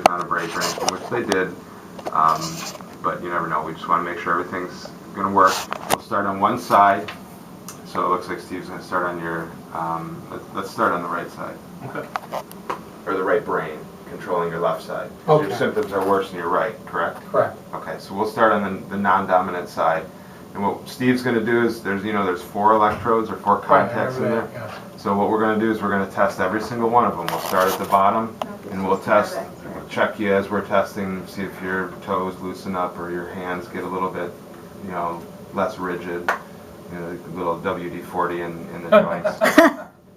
on a break or anything, which they did. But you never know. We just want to make sure everything's going to work. We'll start on one side. So it looks like Steve's going to start on your, let's start on the right side. Okay. Or the right brain, controlling your left side. Okay. Your symptoms are worse in your right, correct? Correct. Okay, so we'll start on the non-dominant side. And what Steve's going to do is, there's 4 electrodes or 4 contacts in there. Yeah. So what we're going to do is we're going to test every single one of them. We'll start at the bottom, and we'll check you as we're testing, see if your toes loosen up or your hands get a little bit, less rigid. A little WD-40 in the joints.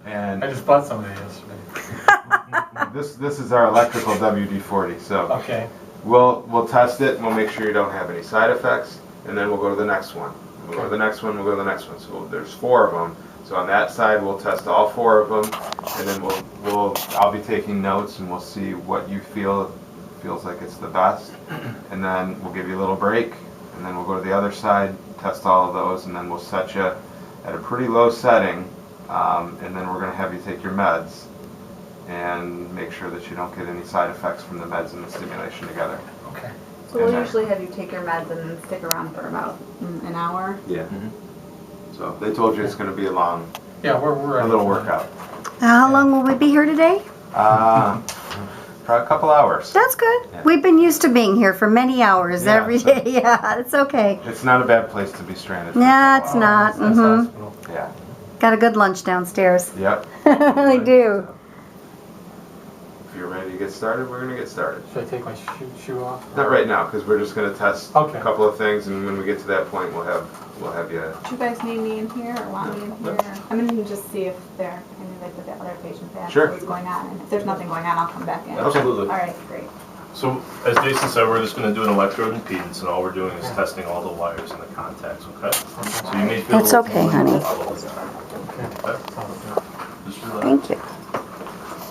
And I just bought some of these yesterday. this is our electrical WD-40. So Okay. we'll test it and we'll make sure you don't have any side effects, and then we'll go to the next one. We'll go to the next one. We'll go to the next one. So there's 4 of them. So on that side we'll test all 4 of them, and then I'll be taking notes and we'll see what you feels like it's the best, and then we'll give you a little break, and then we'll go to the other side, test all of those, and then we'll set you at a pretty low setting, and then we're going to have you take your meds and make sure that you don't get any side effects from the meds and the stimulation together. Okay. So we'll usually have you take your meds and then stick around for about an hour. Yeah. So they told you it's going to be Yeah, we're a little workout. How long will we be here today? Probably a couple hours. That's good. Yeah. We've been used to being here for many hours Yeah, every so- day. Yeah, it's okay. It's not a bad place to be stranded. for a Yeah, couple it's not. That's hospital. hours. Yeah. Got a good lunch downstairs. Yep. They do. If you're ready to get started, we're going to get started. Should I take my shoe off? Not right now, because we're just going to test Okay. a couple of things, and when we get to that point, we'll have you. Do you guys need me in here or want me in here? I'm going to just see if there like with the other patients they ask Sure. what's going on. And if there's nothing going on, I'll come back in. Absolutely. All right, great. So, as Jason said, we're just going to do an electrode impedance, and all we're doing is testing all the wires and the contacts, okay? So you may feel It's a little okay, honey. Okay. Sounds good. Just relax. Thank you.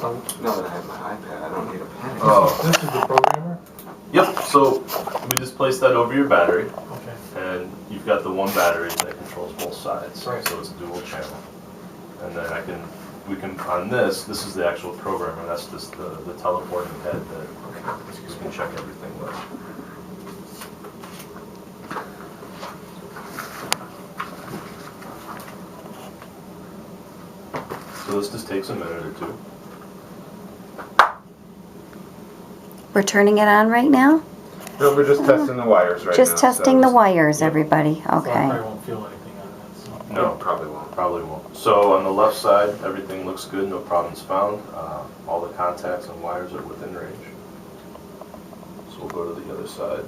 So, Now that I have my iPad, I don't need a pen. Oh. this is the programmer? Yep, so we just place that over your battery, Okay. and you've got the one battery that controls both sides, Right. so it's dual channel. And then on this is the actual programmer, that's just the teleporting head that you can check everything with. So this just takes a minute or 2. We're turning it on right now? No, we're just testing the wires right now. Just testing the so wires, everybody. So I Okay. probably won't feel anything on that. So. No, probably won't. probably won't. So on the left side, everything looks good, no problems found. All the contacts and wires are within range. So we'll go to the other side.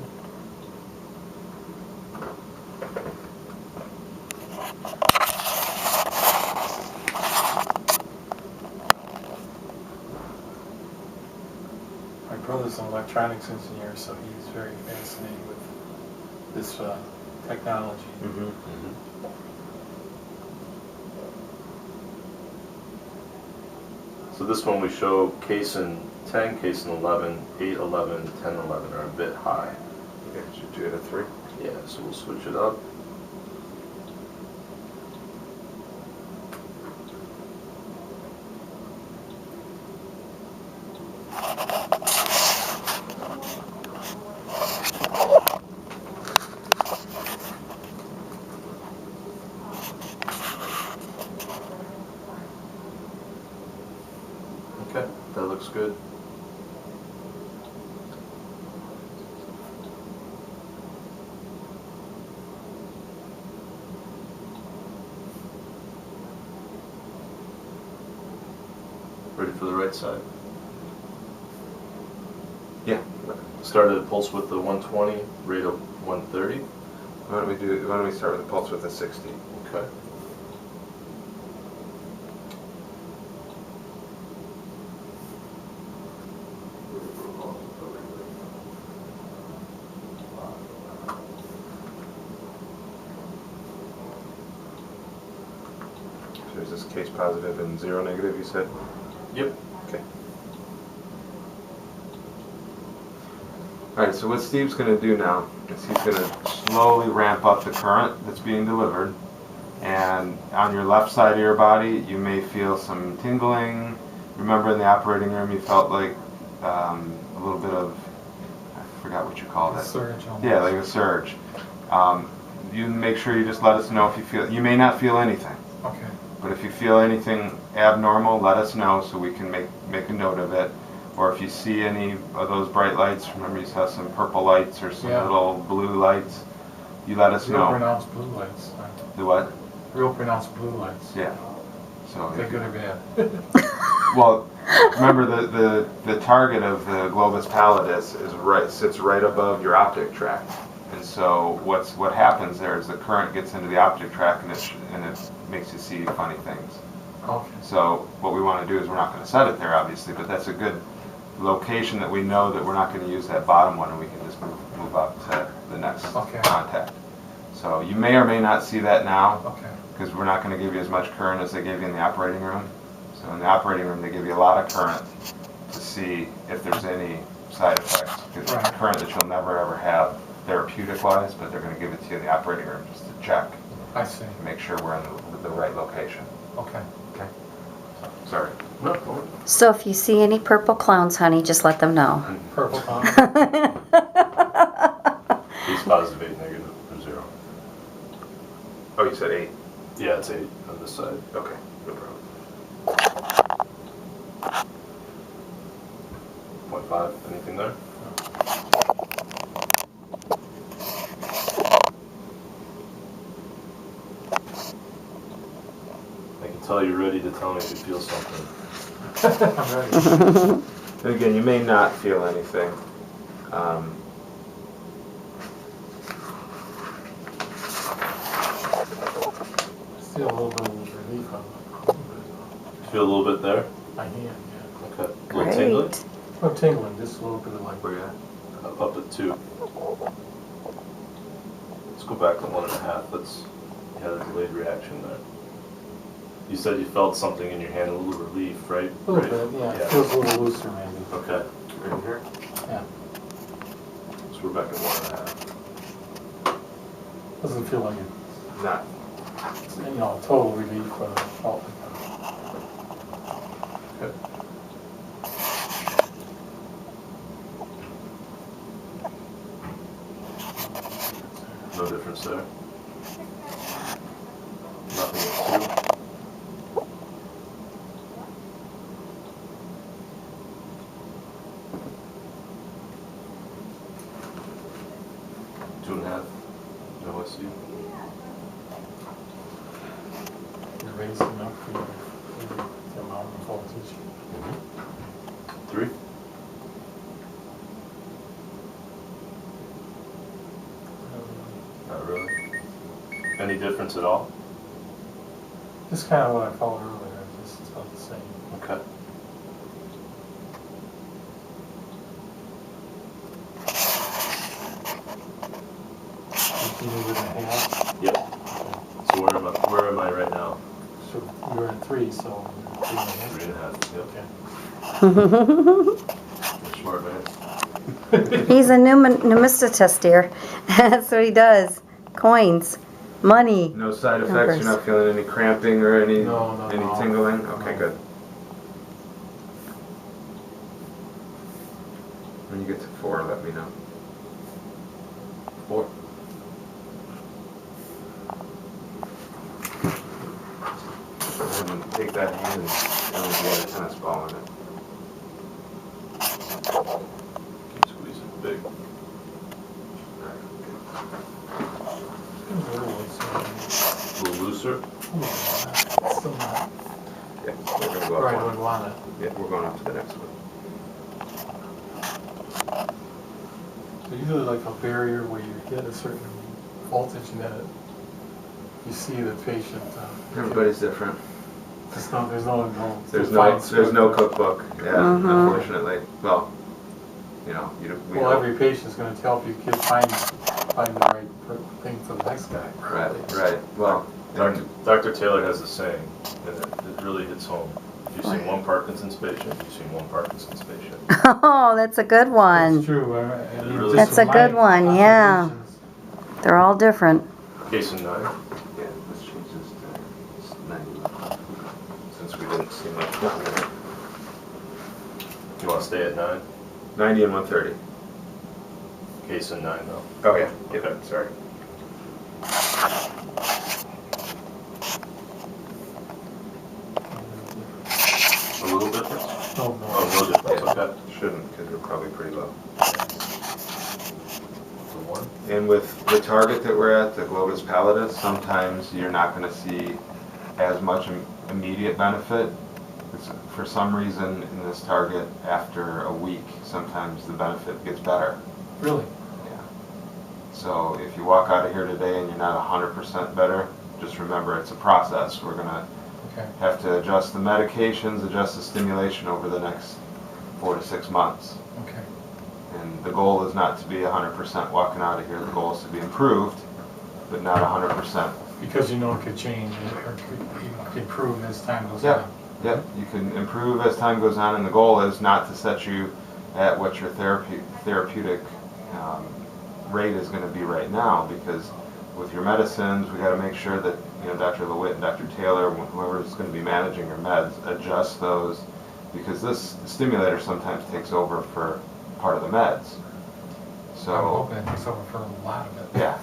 My brother's an electronics engineer, so he's very fascinated with this technology. So this one we show case in 10, case in 11, 8, 11, 10, 11 are a bit high. Okay, should do it at 3. Yeah, so we'll switch it up. Okay, that looks good. Ready for the right side? Yeah. Started a pulse with the 120, rate of 130. Why don't we start with the pulse with a 60? Okay. So is this case positive and 0 negative, you said? Yep. Okay. Alright, so what Steve's going to do now is he's going to slowly ramp up the current that's being delivered. And on your left side of your body, you may feel some tingling. Remember in the operating room, you felt like a little bit of, I forgot what you called it. Surge almost. Yeah, like a surge. You make sure you just let us know if you feel, you may not feel anything, Okay. but if you feel anything abnormal, let us know so we can make a note of it. Or if you see any of those bright lights, remember you saw some purple lights or some Yeah. little blue lights, you let us Real know. pronounced blue lights. The what? Real pronounced blue lights. Yeah. So Are they good or bad? well, remember the target of the globus pallidus sits right above your optic tract, and so what happens there is the current gets into the optic tract and it makes you see funny things. Okay. So what we want to do is we're not going to set it there, obviously, but that's a good location that we know that we're not going to use that bottom one, and we can just move up to the next Okay. contact. So you may or may not see that now, Okay. because we're not going to give you as much current as they gave you in the operating room. So in the operating room, they give you a lot of current to see if there's any side effects. Because it's Right. current that you'll never ever have therapeutic-wise, but they're going to give it to you in the operating room just to check, I see. to make sure we're in the right location. Okay. Okay? Sorry. No, go on. So if you see any purple clowns, honey, just let them know. Purple cloud. He's positive 8, negative or 0. Oh, you said 8? Yeah, it's 8 on this side. Okay, no problem. 0.5, anything there? I can tell you're ready to tell me if you feel something. I'm ready. And again, you may not feel anything. Still a little bit of relief on Feel a little bit there? my hand, yeah. Okay. A little tingling? Great. I'm tingling, just a little bit of like. Where you at? Up at 2. Let's go back to 1.5. You had a delayed reaction there. You said you felt something in your hand, a little relief, right? A little bit, yeah. It feels a little looser maybe. Okay. Right here? Yeah. So we're back at 1.5. Doesn't feel like it. Not. Total relief for the fault. Okay. No difference there. Nothing at 2. Two and a half. No ICU. You're raising up for the amount of voltage. 3. Not really. Any difference at all? Just kind of what I felt earlier, just it's about the same. Okay. Continue with a half. Yep. So where am I right now? So you're at 3, so you're 3 and a half. 3.5. Yep. Okay. You're smart man. He's a numismatist here. That's what he does. Coins, money. No side effects? Numbers. You're not feeling any cramping or any No, tingling? Okay, No. good. When you get to 4, let me know. 4. And take that hand and get a tennis ball in it. Keep squeezing big. A little looser. Still not. Yeah, we're gonna go up Right, one. would want it. Yeah, we're going up to the next one. So usually like a barrier where you hit a certain voltage and then you see the patient. Everybody's different. There's no. There's no cookbook. Yeah, Mhm. unfortunately. Well, we Well, don't. every patient's going to help you find the right thing for the next guy. Right. Well, Dr. Taylor has a saying, and it really hits home. If you've seen one Parkinson's patient, you've seen one Parkinson's patient. Oh, that's a good That's one. true. Really- Just That's a from good my one, yeah. observations. They're all different. Case in 9. yeah, let's change this to 90. Since we didn't see much down there. You want to stay at 9? 90 and 130. Case in 9 though. Oh yeah. Okay. Sorry. A little difference? Oh, no. Oh, no difference, okay. Shouldn't, because we're probably pretty low. So 1? And with the target that we're at, the globus pallidus, sometimes you're not going to see as much immediate benefit. For some reason in this target, after a week, sometimes the benefit gets better. Really? Yeah. So if you walk out of here today and you're not 100% better, just remember it's a process. We're going to Okay. have to adjust the medications, adjust the stimulation over the next 4 to 6 months. Okay. And the goal is not to be 100% walking out of here. The goal is to be improved, but not 100%. Because you know it could change or could improve as time goes Yeah. on. Yep, you can improve as time goes on, and the goal is not to set you at what your therapeutic rate is going to be right now, because with your medicines, we got to make sure that Dr. LeWitt and Dr. Taylor, whoever is going to be managing your meds, adjust those, because this stimulator sometimes takes over for part of the meds. So I'm hoping it takes over for a lot of it. yeah.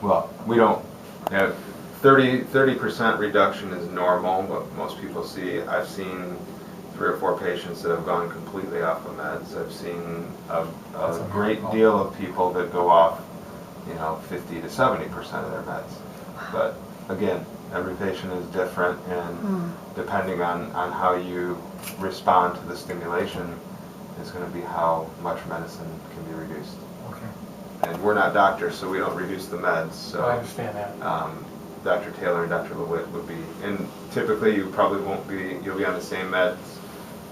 Well, we don't. 30% reduction is normal, but most people see. I've seen 3 or 4 patients that have gone completely off of meds. I've seen a great deal of people that go off, 50 to 70% of their meds. But again, every patient is different, and depending on how you respond to the stimulation is going to be how much medicine can be reduced. Okay. And we're not doctors, so we don't reduce the meds. So I understand that. Dr. Taylor and Dr. LeWitt would be, and typically you probably won't be, you'll be on the same meds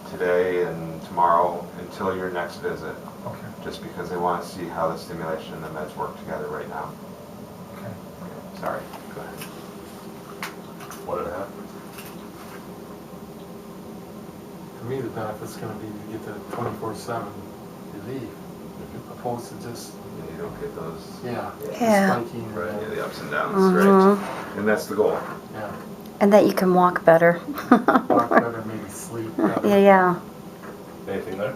today and tomorrow until your next visit, Okay. just because they want to see how the stimulation and the meds work together right now. Okay. Sorry, go ahead. 1.5? For me, the benefit's going to be to get the 24/7 relief, opposed to just, You don't get those, yeah. Yeah. Spiking. right, yeah, the ups and downs, Mhm. right? And that's the goal. Yeah. And that you can walk better. Walk better, maybe sleep better. Yeah. Anything there?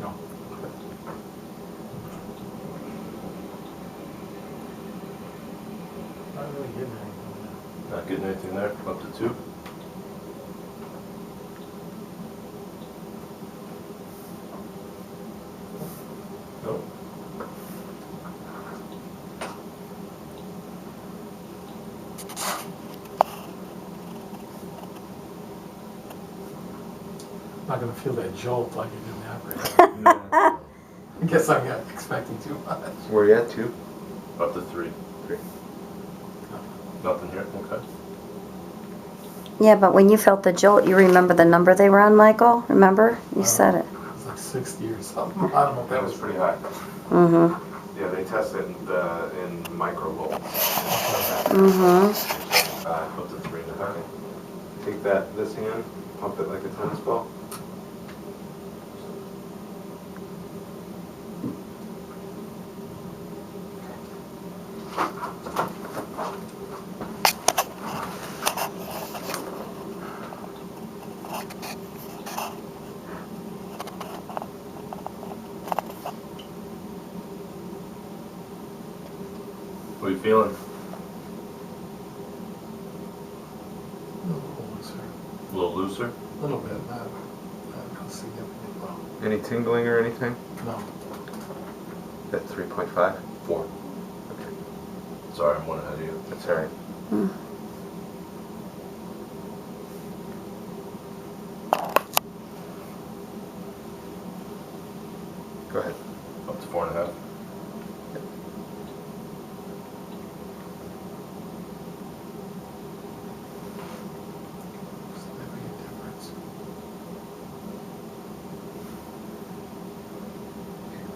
No. Not really getting anything. Not getting anything there? Up to 2? Nope. I'm not going to feel that jolt like you did in the operating. I guess I'm not expecting too much. Where you at, 2? Up to 3. 3. Nothing here? Okay. Yeah, but when you felt the jolt, you remember the number they were on, Michael? Remember? You said it. It was like 60 or something. I don't know if That was pretty high. Mm-hmm. Yeah, they test it in microvolts. Mm-hmm. Up to 3.5. Take this hand, pump it like a tennis ball. What are you feeling? A little looser. A little looser? A little bit, not significant though. Any tingling or anything? No. At 3.5? 4. Okay. Sorry, I'm 1 ahead of you. That's all right. Go ahead. Up to 4.5. Significant difference.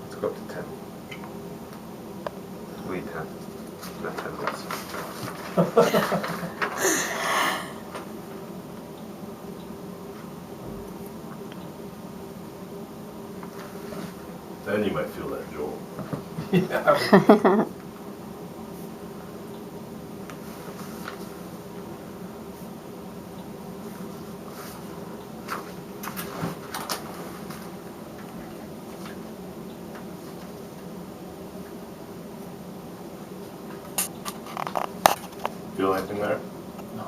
Let's go up to 10. Lead 10. Not 10 less. Then you might feel that jolt. Yeah. feel anything there? No.